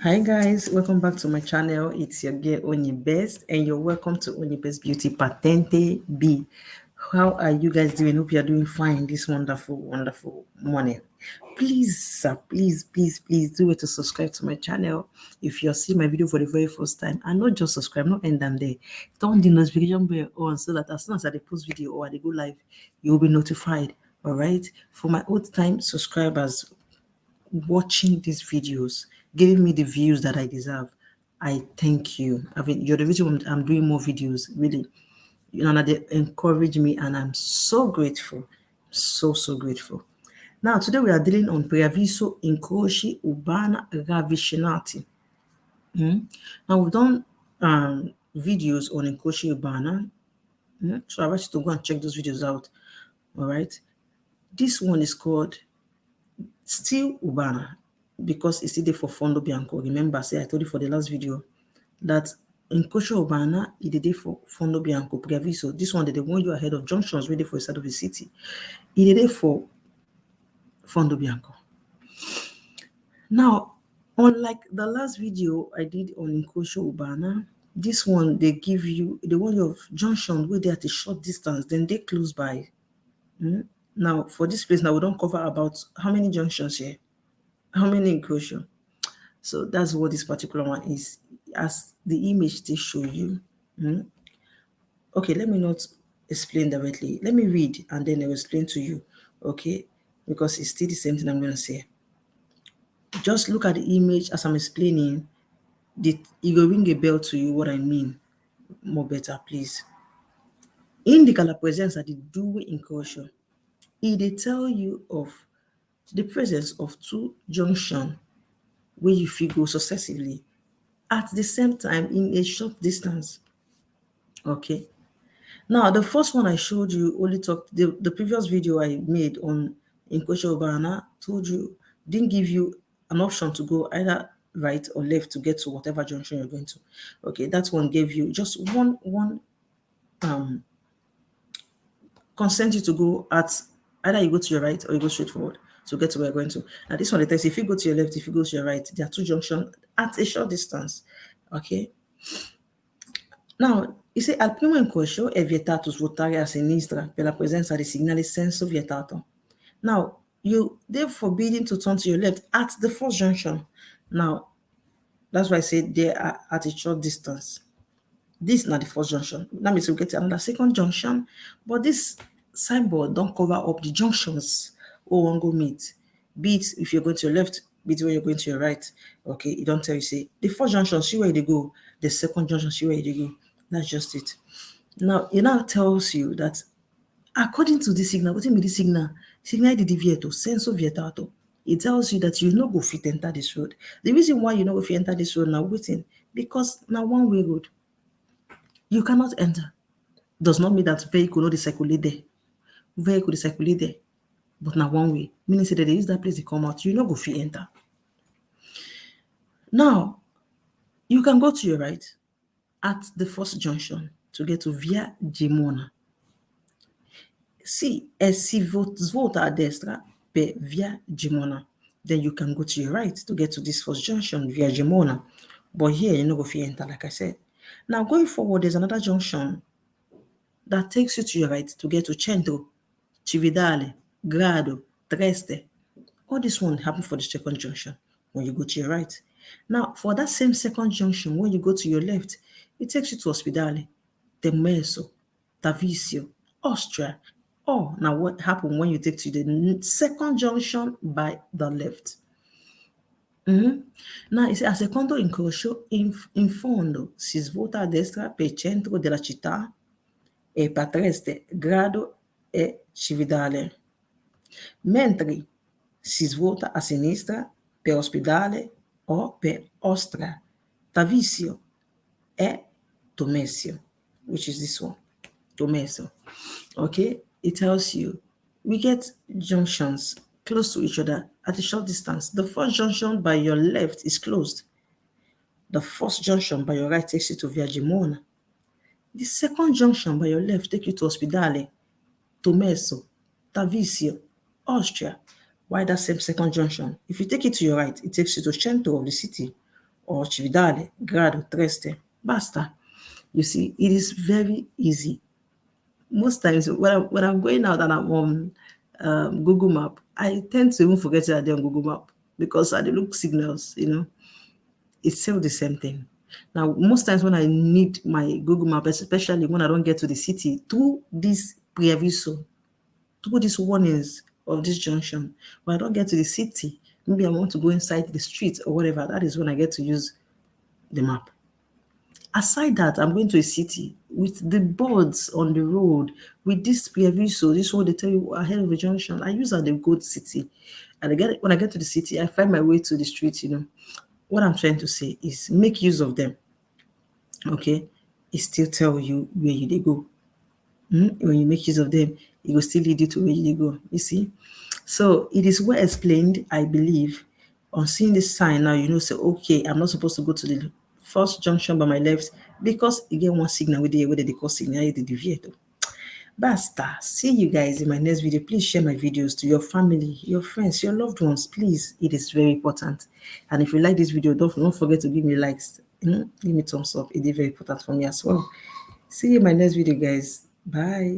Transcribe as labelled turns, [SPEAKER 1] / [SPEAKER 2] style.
[SPEAKER 1] Hi guys, welcome back to my channel. It's your girl Only Best, and you're welcome to Only Best Beauty Patente B. How are you guys doing? Hope you're doing fine this wonderful morning. Please, sir, please do it to subscribe to my channel. If you're seeing my video for the very first time, and not just subscribe, not end them there. Turn the notification bell on so that as soon as I post video or I go live, you'll be notified. All right. For my old time subscribers watching these videos, giving me the views that I deserve, I thank you. I mean, you're the reason I'm doing more videos, really. And they encourage me, and I'm so grateful. So grateful. Now, today we are dealing on Preavviso, Incroci, Urbani, Ravvicinati. Now, we've done videos on Incroci, Urbani. So I want you to go and check those videos out. All right. This one is called Still Urbani, because it's still for Fondo Bianco. Remember, say I told you for the last video that Incrocio Urbani is the day for Fondo Bianco Preavviso. This one, they want you ahead of junctions ready for the side of the city. It's the day for Fondo Bianco. Now, unlike the last video I did on Incrocio Urbani, this one they give you the one of junction where they're at a short distance, then they close by. Now, for this place, now we don't cover about how many junctions here, how many Incrocio. So that's what this particular one is, as the image they show you. Okay, let me not explain directly. Let me read and then I will explain to you. Okay, because it's still the same thing I'm going to say. Just look at the image as I'm explaining. It will ring a bell to you what I mean more better, please. Indica la presenza di due incroci. It tell you of the presence of two junctions where you fit go successively at the same time in a short distance. Okay. Now, the first one I showed you only talked, the previous video I made on Incrocio Urbani told you, didn't give you an option to go either right or left to get to whatever junction you're going to. Okay, that one gave you just one consent you to go at either you go to your right or you go straight forward to get to where you're going to. Now, this one, it tells if you go to your left, if you go to your right, there are two junctions at a short distance. Okay. Now, dice al primo incrocio è vietato svuotare a sinistra per la presenza di segnale senso vietato. Now, they're forbidden to turn to your left at the first junction. Now, that's why I said they are at a short distance. This is not the first junction. That means we get to another second junction, but this signboard don't cover up the junctions or one go meet. Be it if you're going to your left, be it when you're going to your right. Okay, it don't tell you, say, the first junction, see where they go. The second junction, see where they go. That's just it. Now, it now tells you that according to this signal, what do you mean this signal? Signal di divieto, senso vietato. It tells you that you no go fit enter this road. The reason why you no go fit enter this road now waiting, because now one-way road. You cannot enter. Does not mean that vehicle no dey circulate there. Vehicle dey circulate there, but now one way. Meaning say that they use that place to come out. You no go fit enter. Now, you can go to your right at the first junction to get to Via Gemona. See, si volta a destra per Via Gemona, then you can go to your right to get to this first junction, Via Gemona. But here, you no go fit enter, like I said. Now, going forward, there's another junction that takes you to your right to get to Centro, Cividale, Grado, Trieste. All this one happen for the second junction when you go to your right. Now, for that same second junction, when you go to your left, it takes you to Ospedale, Temeso, Tavisio, Austria. Oh, now what happened when you take to the second junction by the left? Now, it's a secondo incrocio in fondo si svuota a destra per centro della città e per Trieste, Grado e Cividale, mentre si svuota a sinistra per Ospedale o per Ostra, Tavisio e Tomesio, which is this one, Tomesio. Okay, it tells you we get junctions close to each other at a short distance. The first junction by your left is closed. The first junction by your right takes you to Via Gemona. The second junction by your left takes you to Ospedale, Tommaso, Tavisio, Austria. Why that same second junction? If you take it to your right, it takes you to Centro of the city, or Cividale, Grado, Treste. Basta. You see, it is very easy. Most times when I'm going out and I'm on Google Map, I tend to even forget that they're on Google Map because I look signals, it's still the same thing. Now, most times when I need my Google Map, especially when I don't get to the city, through this Preavviso, through these warnings of this junction, when I don't get to the city, maybe I want to go inside the street or whatever, that is when I get to use the map. Aside that, I'm going to a city with the boards on the road, with this Preavviso, this one they tell you ahead of a junction. I use that to go to city. And when I get to the city, I find my way to the street, What I'm trying to say is make use of them. Okay? It still tell you where you go. When you make use of them, it will still lead you to where you go. You see? So it is well explained, I believe. On seeing this sign now, say, okay, I'm not supposed to go to the first junction by my left because you get one signal where they call signal, they deviate. Basta. See you guys in my next video. Please share my videos to your family, your friends, your loved ones. Please, it is very important. And if you like this video, don't forget to give me likes. Give me thumbs up. It is very important for me as well. See you in my next video, guys. Bye.